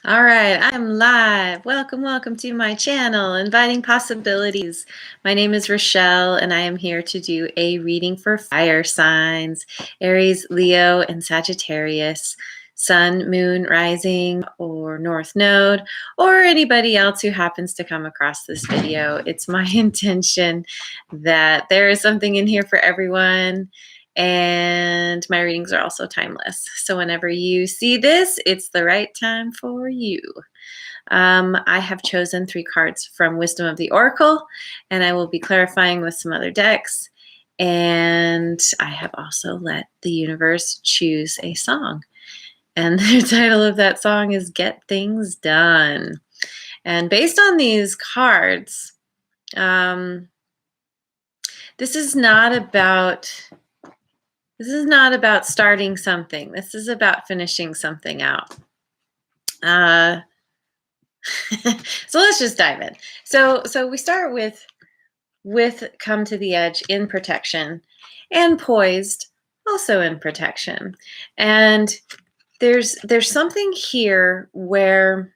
All right, I'm live. Welcome to my channel, Inviting Possibilities. My name is Rochelle, and I am here to do a reading for fire signs, Aries, Leo, and Sagittarius, Sun, Moon, Rising, or North Node, or anybody else who happens to come across this video. It's my intention that there is something in here for everyone. And my readings are also timeless. So whenever you see this, it's the right time for you. I have chosen 3 cards from Wisdom of the Oracle, and I will be clarifying with some other decks. And I have also let the universe choose a song. And the title of that song is Get Things Done. And based on these cards, this is not about starting something. This is about finishing something out. So let's just dive in. So we start with come to the edge in protection, and poised also in protection. And there's something here where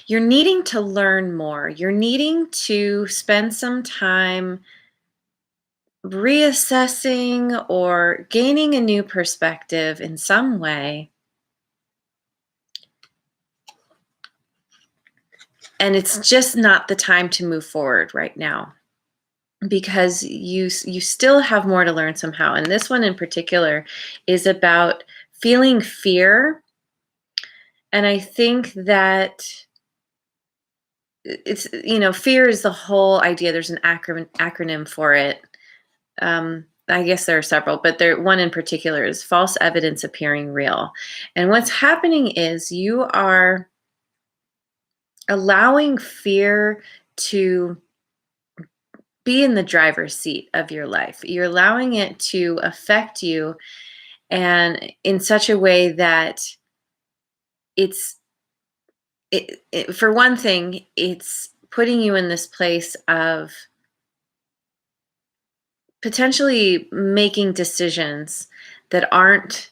you're needing to learn more. You're needing to spend some time reassessing or gaining a new perspective in some way. And it's just not the time to move forward right now, because you still have more to learn somehow. And this one in particular is about feeling fear. And I think that it's, fear is the whole idea. There's an acronym for it. I guess there are several, but one in particular is false evidence appearing real. And what's happening is you are allowing fear to be in the driver's seat of your life. You're allowing it to affect you, and in such a way that for one thing, it's putting you in this place of potentially making decisions that aren't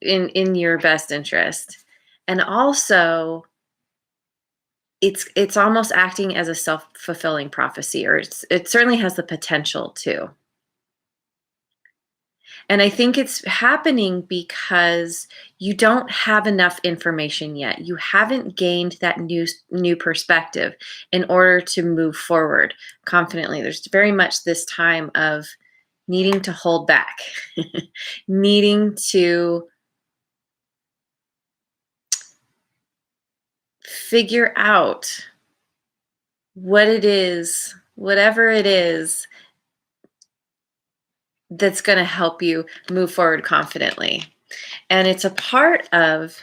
in your best interest. And also, it's almost acting as a self-fulfilling prophecy, or it certainly has the potential to. And I think it's happening because you don't have enough information yet. You haven't gained that new perspective in order to move forward confidently. There's very much this time of needing to hold back, needing to figure out what it is, whatever it is, that's going to help you move forward confidently. And it's a part of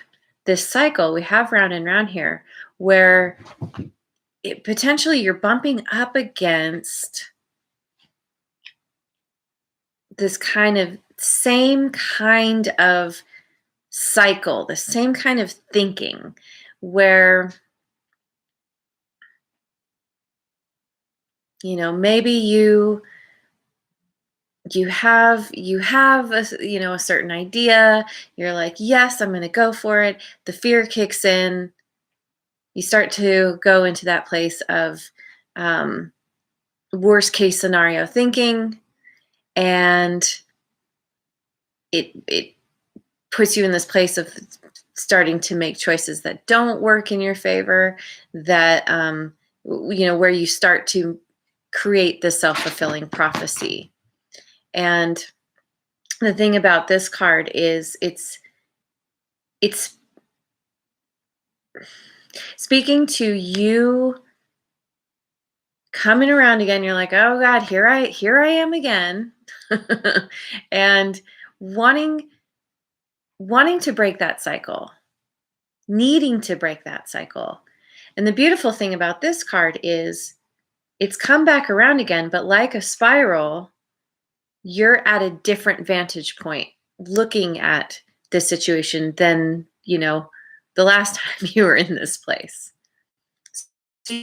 this cycle we have round and round here, where potentially you're bumping up against this same kind of cycle, the same kind of thinking, where maybe you have a certain idea. You're like, yes, I'm going to go for it. The fear kicks in. You start to go into that place of worst case scenario thinking, and it puts you in this place of starting to make choices that don't work in your favor, that where you start to create this self-fulfilling prophecy. And the thing about this card is it's speaking to you coming around again. You're like, oh God, here I am again. And wanting to break that cycle, needing to break that cycle. And the beautiful thing about this card is it's come back around again, but like a spiral, you're at a different vantage point looking at this situation than, the last time you were in this place. So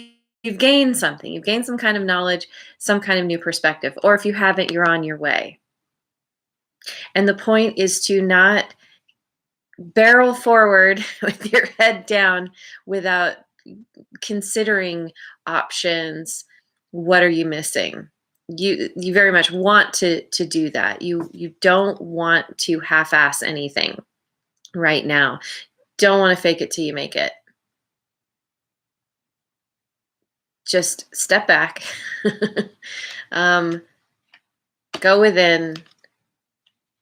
you've gained something. You've gained some kind of knowledge, some kind of new perspective. Or if you haven't, you're on your way. And the point is to not barrel forward with your head down without considering options. What are you missing? You very much want to do that. You don't want to half-ass anything right now. Don't want to fake it till you make it. Just step back. Go within,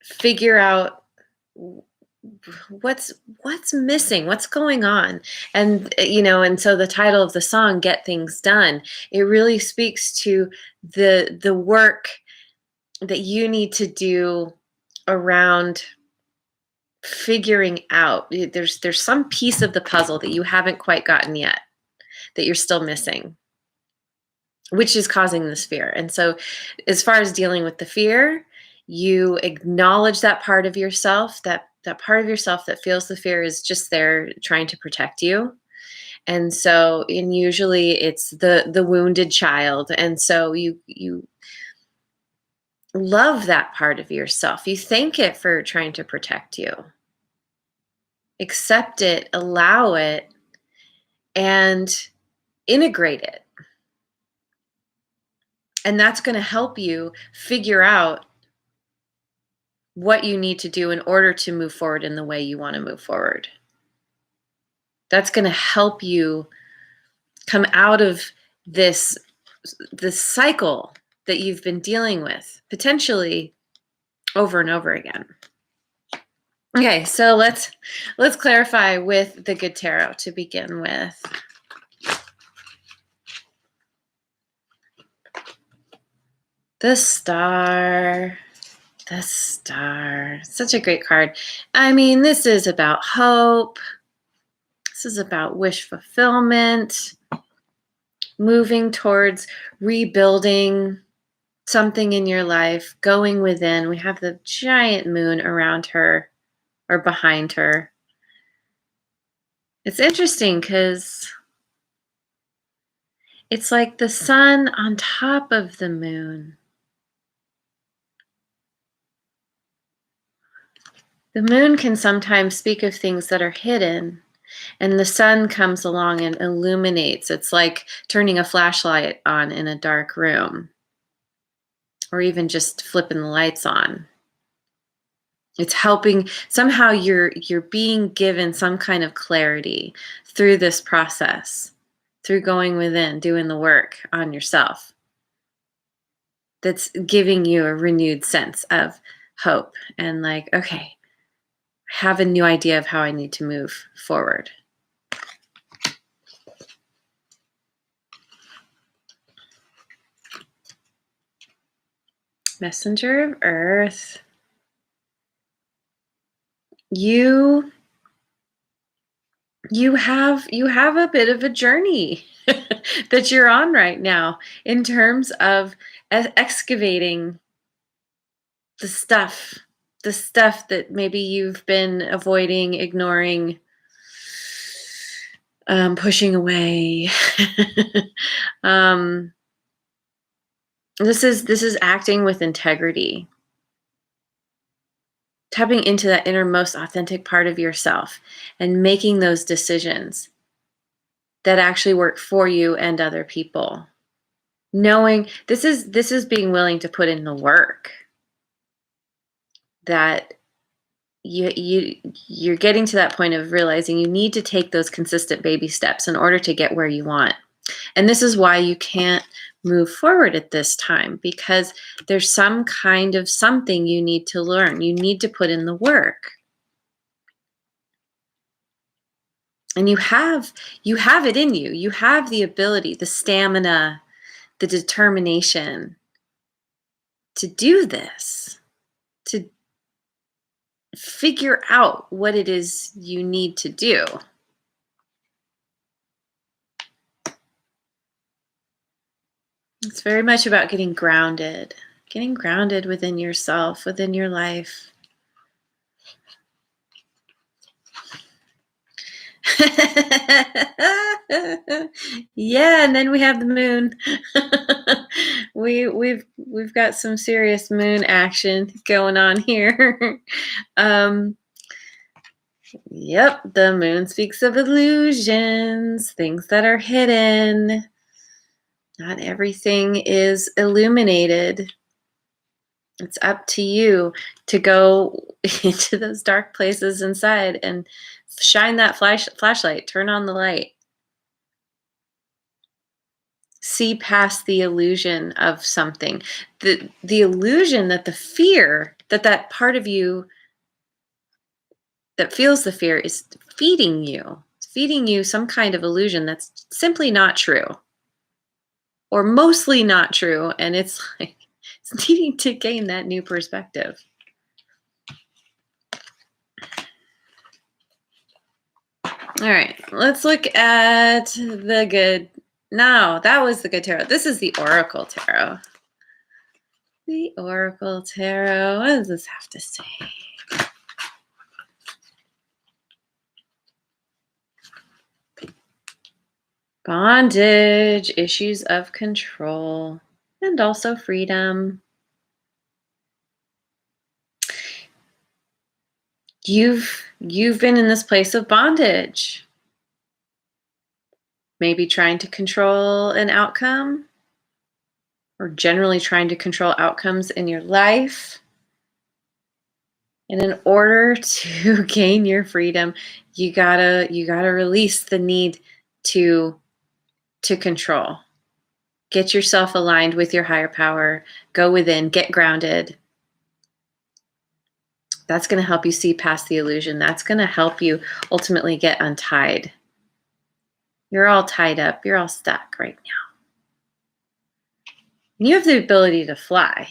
figure out what's missing, what's going on. And and so the title of the song, Get Things Done, it really speaks to the work that you need to do around figuring out. There's some piece of the puzzle that you haven't quite gotten yet, that you're still missing, which is causing this fear. And so as far as dealing with the fear, you acknowledge that part of yourself, that part of yourself that feels the fear is just there trying to protect you. And so, and usually it's the wounded child. And so you love that part of yourself. You thank it for trying to protect you. Accept it, allow it, and integrate it. And that's going to help you figure out what you need to do in order to move forward in the way you want to move forward. That's going to help you come out of this cycle that you've been dealing with, potentially over and over again. Okay, so let's clarify with the good tarot to begin with. The Star. The Star. Such a great card. I mean, this is about hope. This is about wish fulfillment, moving towards rebuilding something in your life, going within. We have the giant moon around her or behind her. It's interesting because it's like the sun on top of the moon. The moon can sometimes speak of things that are hidden, and the sun comes along and illuminates. It's like turning a flashlight on in a dark room, or even just flipping the lights on. It's helping. Somehow you're being given some kind of clarity through this process, through going within, doing the work on yourself. That's giving you a renewed sense of hope and like, okay, have a new idea of how I need to move forward. Messenger of Earth. You have a bit of a journey that you're on right now in terms of excavating the stuff that maybe you've been avoiding, ignoring, pushing away. This is acting with integrity, tapping into that innermost authentic part of yourself and making those decisions that actually work for you and other people. Knowing this is being willing to put in the work. That you're getting to that point of realizing you need to take those consistent baby steps in order to get where you want. And this is why you can't move forward at this time, because there's some kind of something you need to learn. You need to put in the work. And you have it in you. You have the ability, the stamina, the determination to do this, to figure out what it is you need to do. It's very much about getting grounded within yourself, within your life. Yeah, and then we have the moon. We've got some serious moon action going on here. Yep, the moon speaks of illusions, things that are hidden. Not everything is illuminated. It's up to you to go into those dark places inside and shine that flashlight, turn on the light. See past the illusion of something. The illusion that the fear, that part of you that feels the fear is feeding you some kind of illusion that's simply not true. Or mostly not true, and it's like it's needing to gain that new perspective. All right, let's look at the good. No, that was the good tarot. This is the Oracle Tarot. The Oracle Tarot. What does this have to say? Bondage, issues of control, and also freedom. You've been in this place of bondage. Maybe trying to control an outcome, or generally trying to control outcomes in your life. And in order to gain your freedom, you gotta release the need to control. Get yourself aligned with your higher power. Go within, get grounded. That's going to help you see past the illusion. That's going to help you ultimately get untied. You're all tied up. You're all stuck right now. And you have the ability to fly.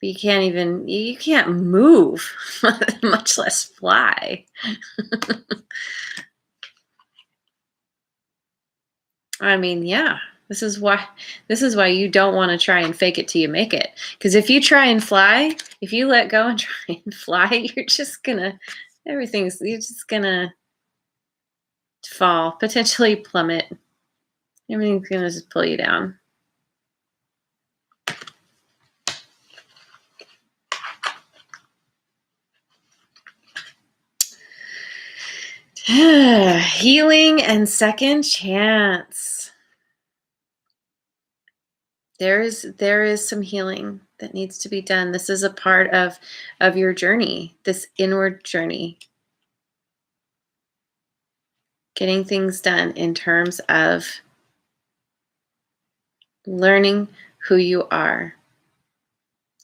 But you can't move, much less fly. I mean, yeah. This is why you don't want to try and fake it till you make it. Because if you try and fly, if you let go and try and fly, you're just gonna fall, potentially plummet. Everything's gonna just pull you down. Healing and second chance. There is some healing that needs to be done. This is a part of your journey, this inward journey. Getting things done in terms of learning who you are,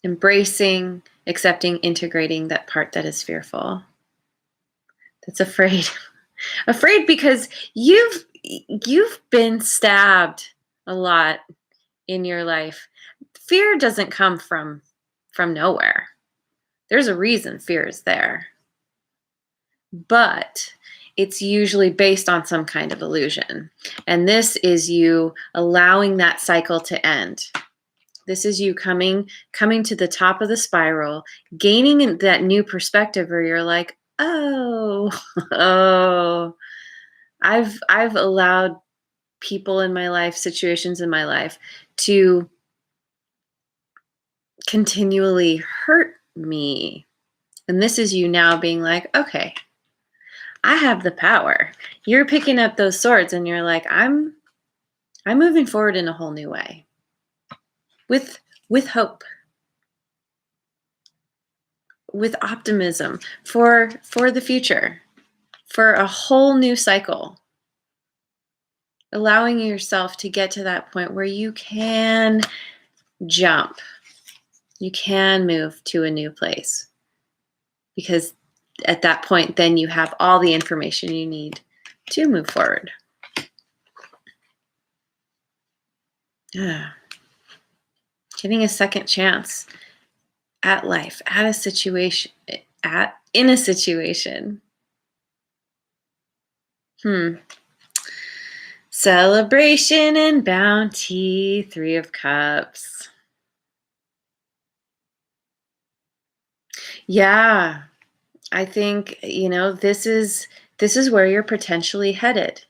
embracing, accepting, integrating that part that is fearful, that's afraid. Afraid because you've been stabbed a lot in your life. Fear doesn't come from nowhere. There's a reason fear is there. But it's usually based on some kind of illusion. And this is you allowing that cycle to end. This is you coming to the top of the spiral, gaining that new perspective where you're like, oh, I've allowed people in my life, situations in my life to continually hurt me. And this is you now being like, okay, I have the power. You're picking up those swords and you're like, I'm moving forward in a whole new way. With hope. With optimism for the future. For a whole new cycle. Allowing yourself to get to that point where you can jump. You can move to a new place. Because at that point, then you have all the information you need to move forward. Getting a second chance at life, in a situation. Celebration and bounty, 3 of Cups. Yeah, I think, this is This is where you're potentially headed.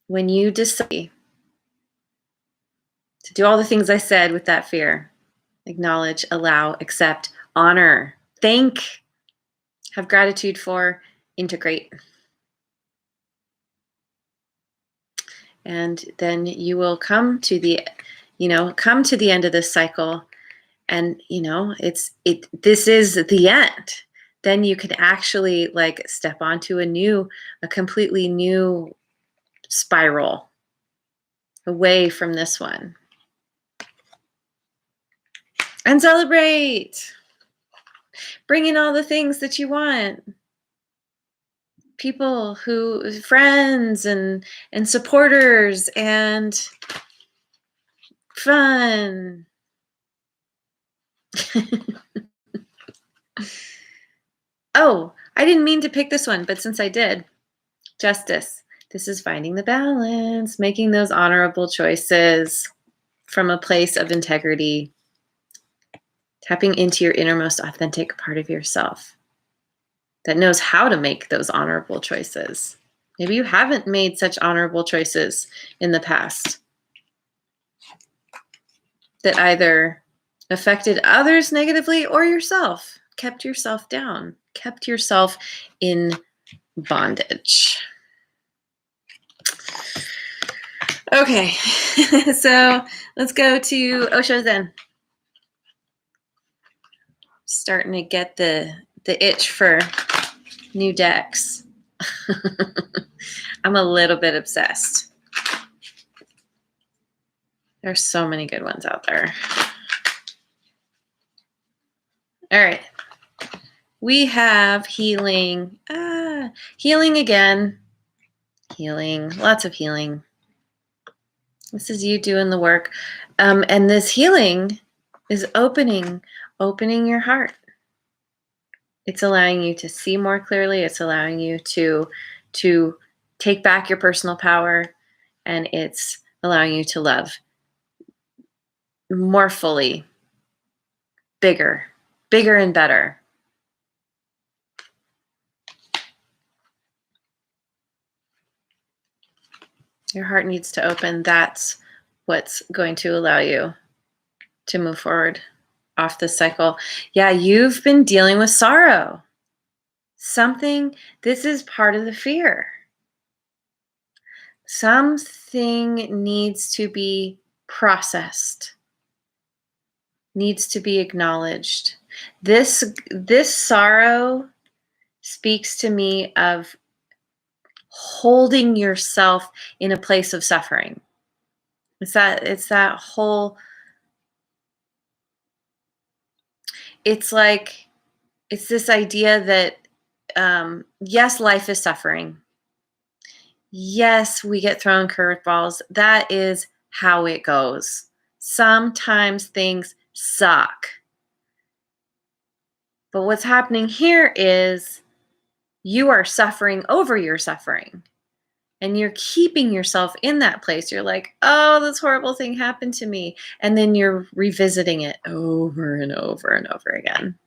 When you decide to do all the things I said with that fear, acknowledge, allow, accept, honor, thank, have gratitude for, integrate. And then you will come to the end of this cycle, and this is the end. Then you can actually like step onto a completely new spiral away from this one. And celebrate. Bring in all the things that you want. People friends and supporters and fun. Oh, I didn't mean to pick this one, but since I did, justice. This is finding the balance, making those honorable choices from a place of integrity, tapping into your innermost authentic part of yourself that knows how to make those honorable choices. Maybe you haven't made such honorable choices in the past that either affected others negatively or yourself, kept yourself down, kept yourself in bondage. Okay, so let's go to Osho Zen. Starting to get the itch for new decks. I'm a little bit obsessed. There's so many good ones out there. All right. We have healing. Healing again. Healing. Lots of healing. This is you doing the work. And this healing is opening your heart. It's allowing you to see more clearly. It's allowing you to take back your personal power. And it's allowing you to love more fully, bigger and better. Your heart needs to open. That's what's going to allow you to move forward off this cycle. Yeah, you've been dealing with sorrow. This is part of the fear. Something needs to be processed, needs to be acknowledged. This sorrow speaks to me of holding yourself in a place of suffering. It's that whole, it's this idea that, yes, life is suffering. Yes, we get thrown curveballs. That is how it goes. Sometimes things suck. But what's happening here is you are suffering over your suffering. And you're keeping yourself in that place. You're like, oh, this horrible thing happened to me. And then you're revisiting it over and over and over again.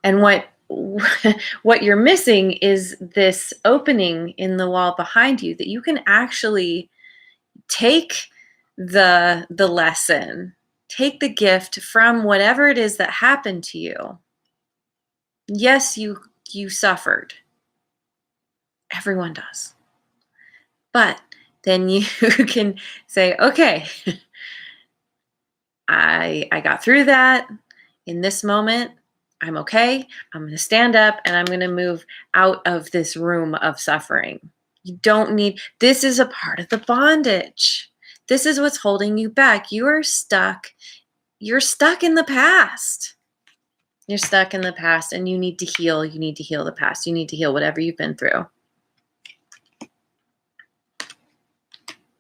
And what you're missing is this opening in the wall behind you that you can actually take the lesson, take the gift from whatever it is that happened to you. Yes, you suffered. Everyone does. But then you can say, okay, I got through that. In this moment, I'm okay. I'm going to stand up and I'm going to move out of this room of suffering. You don't need, this is a part of the bondage. This is what's holding you back. You're stuck in the past. You're stuck in the past and you need to heal. You need to heal the past. You need to heal whatever you've been through.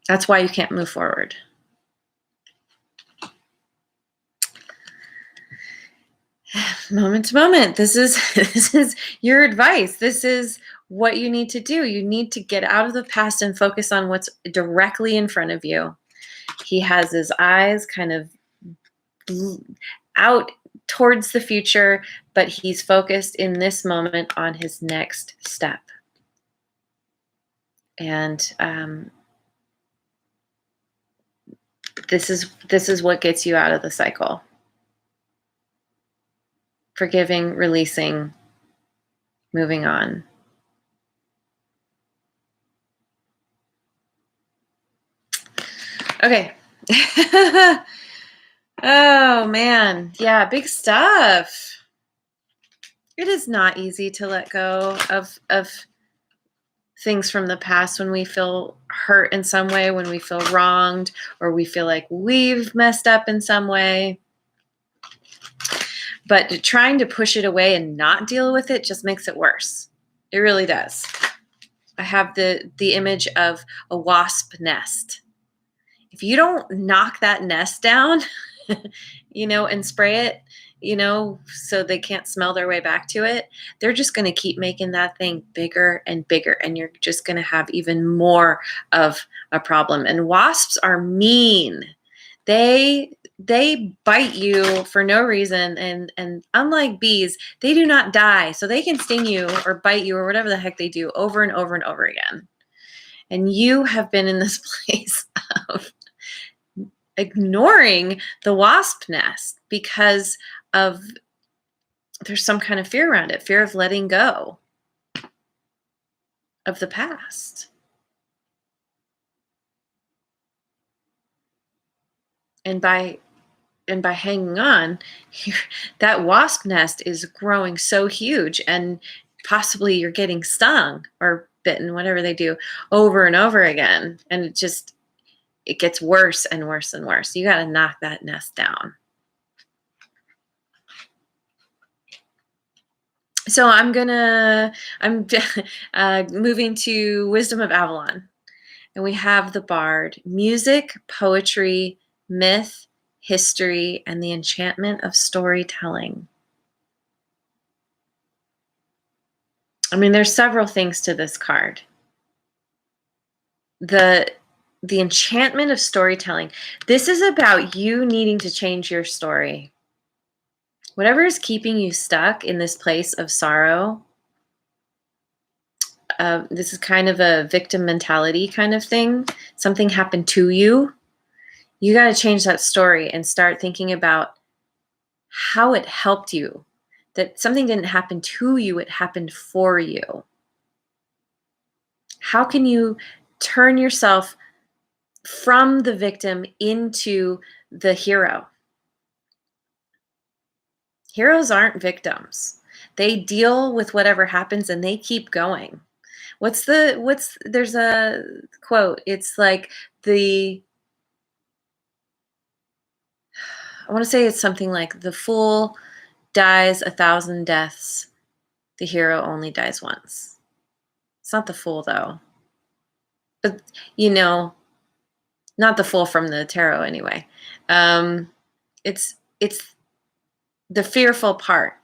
That's why you can't move forward. Moment to moment. This is your advice. This is what you need to do. You need to get out of the past and focus on what's directly in front of you. He has his eyes kind of out towards the future, but he's focused in this moment on his next step. And this is what gets you out of the cycle. Forgiving, releasing, moving on. Okay. Oh man, yeah, big stuff. It is not easy to let go of things from the past when we feel hurt in some way, when we feel wronged, or we feel like we've messed up in some way. But trying to push it away and not deal with it just makes it worse. It really does. I have the image of a wasp nest. If you don't knock that nest down, and spray it, so they can't smell their way back to it, they're just going to keep making that thing bigger and bigger, and you're just going to have even more of a problem. And wasps are mean. They bite you for no reason, and unlike bees, they do not die, so they can sting you or bite you or whatever the heck they do over and over and over again. And you have been in this place of ignoring the wasp nest because of there's some kind of fear around it, fear of letting go of the past. And by hanging on, that wasp nest is growing so huge, and possibly you're getting stung or bitten, whatever they do, over and over again. And it gets worse and worse and worse. You got to knock that nest down. So I'm moving to Wisdom of Avalon. And we have the Bard: music, poetry, myth, history, and the enchantment of storytelling. I mean, there's several things to this card. The enchantment of storytelling. This is about you needing to change your story. Whatever is keeping you stuck in this place of sorrow, this is kind of a victim mentality kind of thing. Something happened to you. You got to change that story and start thinking about how it helped you. That something didn't happen to you, it happened for you. How can you turn yourself from the victim into the hero? Heroes aren't victims. They deal with whatever happens and they keep going. There's a quote. It's like I want to say it's something like, the fool dies 1,000 deaths. The hero only dies once. It's not the fool though. But, not the fool from the tarot anyway. It's the fearful part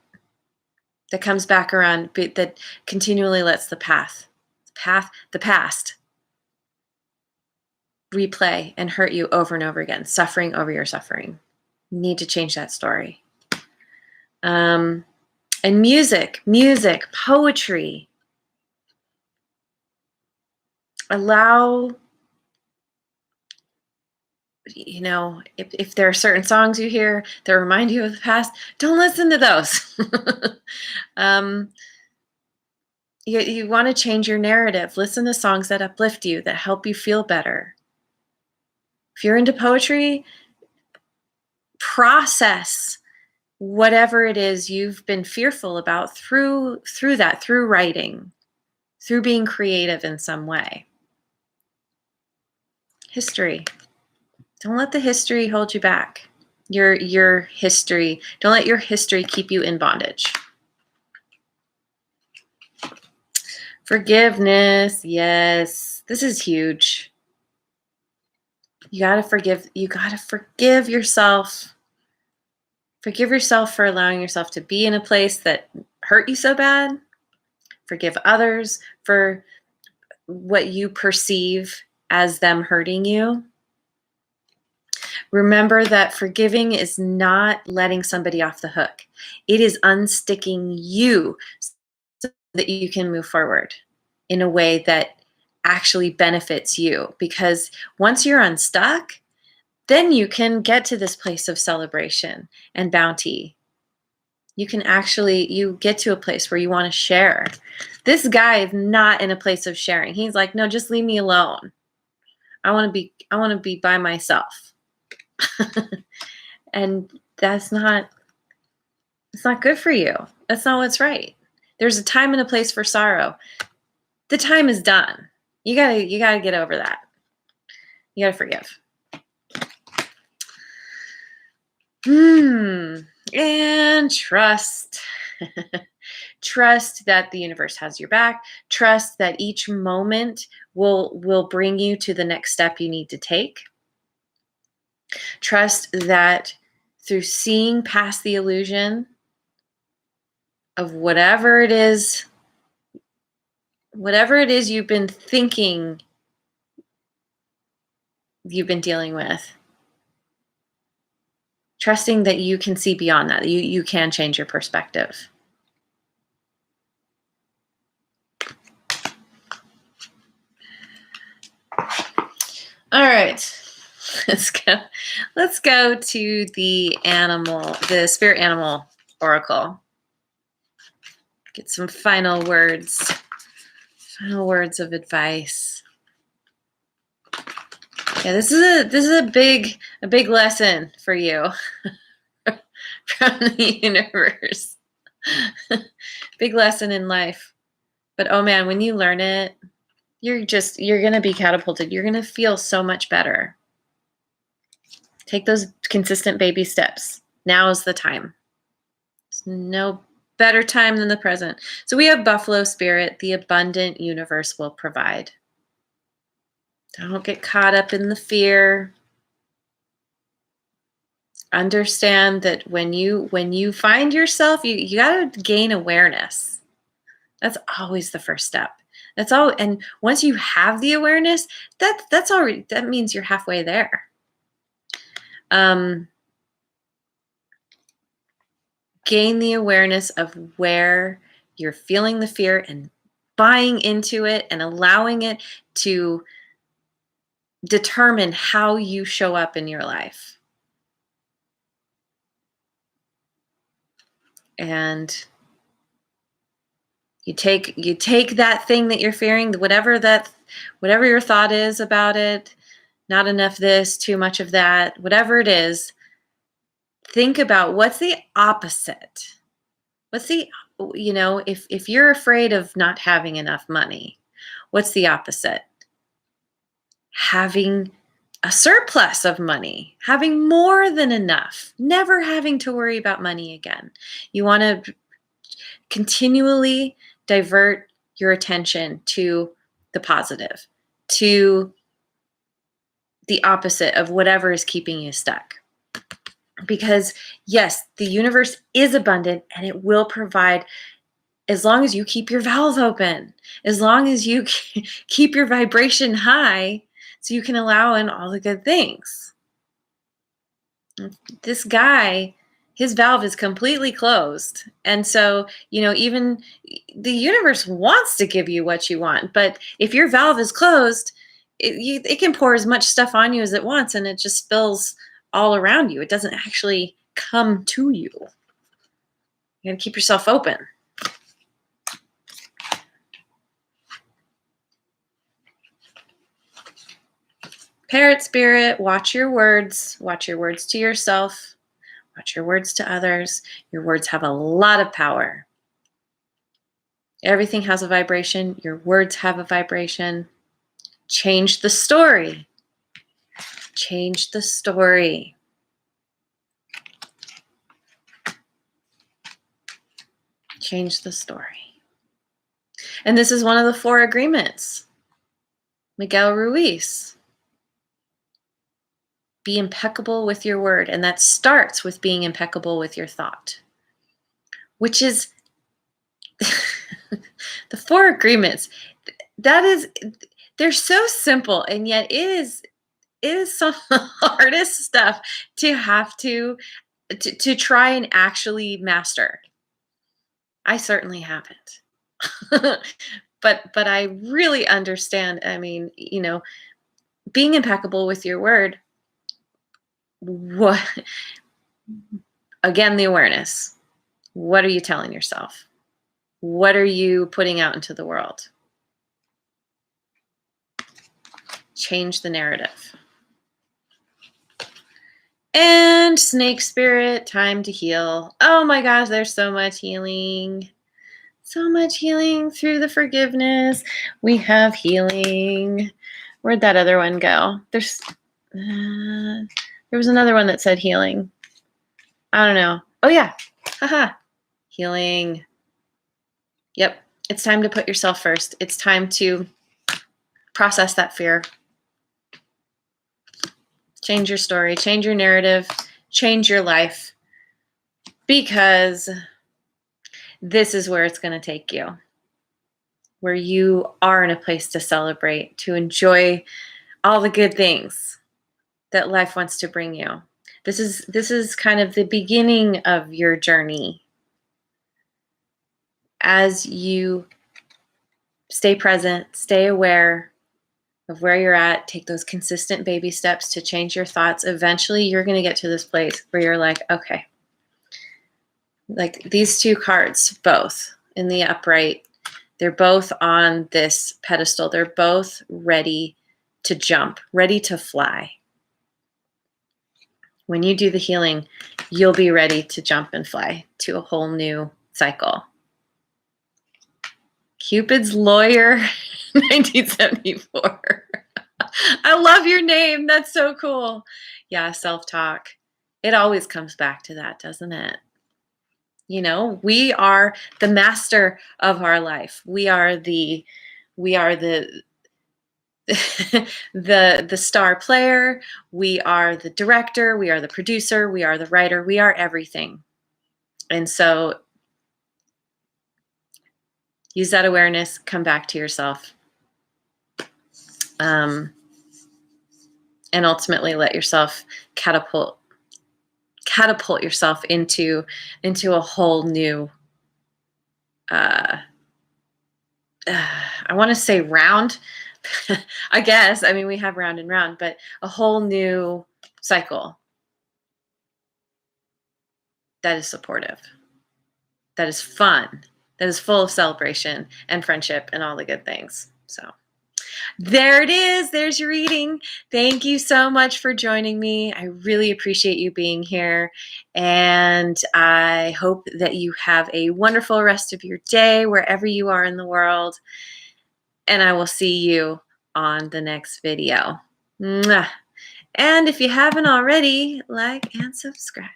that comes back around, that continually lets the past replay and hurt you over and over again, suffering over your suffering. You need to change that story. And music, poetry. Allow, if there are certain songs you hear that remind you of the past, don't listen to those. You want to change your narrative. Listen to songs that uplift you, that help you feel better. If you're into poetry, process whatever it is you've been fearful about through writing, through being creative in some way. History. Don't let the history hold you back. Your history. Don't let your history keep you in bondage. Forgiveness. Yes. This is huge. You got to forgive yourself. Forgive yourself for allowing yourself to be in a place that hurt you so bad. Forgive others for what you perceive as them hurting you. Remember that forgiving is not letting somebody off the hook. It is unsticking you so that you can move forward in a way that actually benefits you. Because once you're unstuck, then you can get to this place of celebration and bounty. You get to a place where you want to share. This guy is not in a place of sharing. He's like, no, just leave me alone. I want to be by myself. And it's not good for you. That's not what's right. There's a time and a place for sorrow. The time is done. You gotta get over that. You gotta forgive. And trust. Trust that the universe has your back. Trust that each moment will bring you to the next step you need to take. Trust that through seeing past the illusion of whatever it is you've been thinking you've been dealing with, trusting that you can see beyond that, you can change your perspective. All right, let's go to the spirit animal oracle. Get some final words of advice. Yeah, this is a big lesson for you from the universe. Big lesson in life. But oh man, when you learn it, you're going to be catapulted. You're going to feel so much better. Take those consistent baby steps. Now is the time. There's no better time than the present. So we have Buffalo Spirit. The abundant universe will provide. Don't get caught up in the fear. Understand that when you find yourself, you got to gain awareness. That's always the first step. That's all. And once you have the awareness, that means you're halfway there. Gain the awareness of where you're feeling the fear and buying into it and allowing it to determine how you show up in your life. And you take that thing that you're fearing, whatever your thought is about it, not enough this, too much of that, whatever it is, think about what's the opposite. If you're afraid of not having enough money, what's the opposite? Having a surplus of money, having more than enough, never having to worry about money again. You want to continually divert your attention to the positive, to the opposite of whatever is keeping you stuck. Because yes, the universe is abundant and it will provide as long as you keep your valve open, as long as you keep your vibration high so you can allow in all the good things. This guy, his valve is completely closed. And so, even the universe wants to give you what you want. But if your valve is closed, it can pour as much stuff on you as it wants, and it just spills all around you. It doesn't actually come to you. You got to keep yourself open. Parrot Spirit, watch your words. Watch your words to yourself. Watch your words to others. Your words have a lot of power. Everything has a vibration. Your words have a vibration. Change the story. Change the story. Change the story. And this is one of the 4 agreements. Miguel Ruiz. Be impeccable with your word. And that starts with being impeccable with your thought, which is the 4 agreements. They're so simple, and yet it is it is some of the hardest stuff to have to try and actually master. I certainly haven't. But I really understand. I mean, being impeccable with your word. What, again, the awareness. What are you telling yourself? What are you putting out into the world? Change the narrative. And snake spirit, time to heal. Oh my gosh, there's so much healing. So much healing through the forgiveness. We have healing. Where'd that other one go? There was another one that said healing. I don't know. Oh yeah. Haha. Healing. Yep. It's time to put yourself first. It's time to process that fear. Change your story, change your narrative, change your life, because this is where it's going to take you, where you are in a place to celebrate, to enjoy all the good things that life wants to bring you. This is kind of the beginning of your journey. As you stay present, stay aware of where you're at, take those consistent baby steps to change your thoughts. Eventually, you're going to get to this place where you're like, okay, like these two cards, both in the upright, they're both on this pedestal. They're both ready to jump, ready to fly. When you do the healing, you'll be ready to jump and fly to a whole new cycle. Cupid's Lawyer, 1974. I love your name. That's so cool. Yeah, self-talk. It always comes back to that, doesn't it? We are the master of our life. We are the the star player. We are the director. We are the producer. We are the writer. We are everything. And so use that awareness, come back to yourself. And ultimately let yourself catapult yourself into a whole new, I want to say round, I guess. I mean, we have round and round, but a whole new cycle that is supportive, that is fun, that is full of celebration and friendship and all the good things. So there it is. There's your reading. Thank you so much for joining me. I really appreciate you being here. And I hope that you have a wonderful rest of your day wherever you are in the world. And I will see you on the next video. Mwah. And if you haven't already, like and subscribe.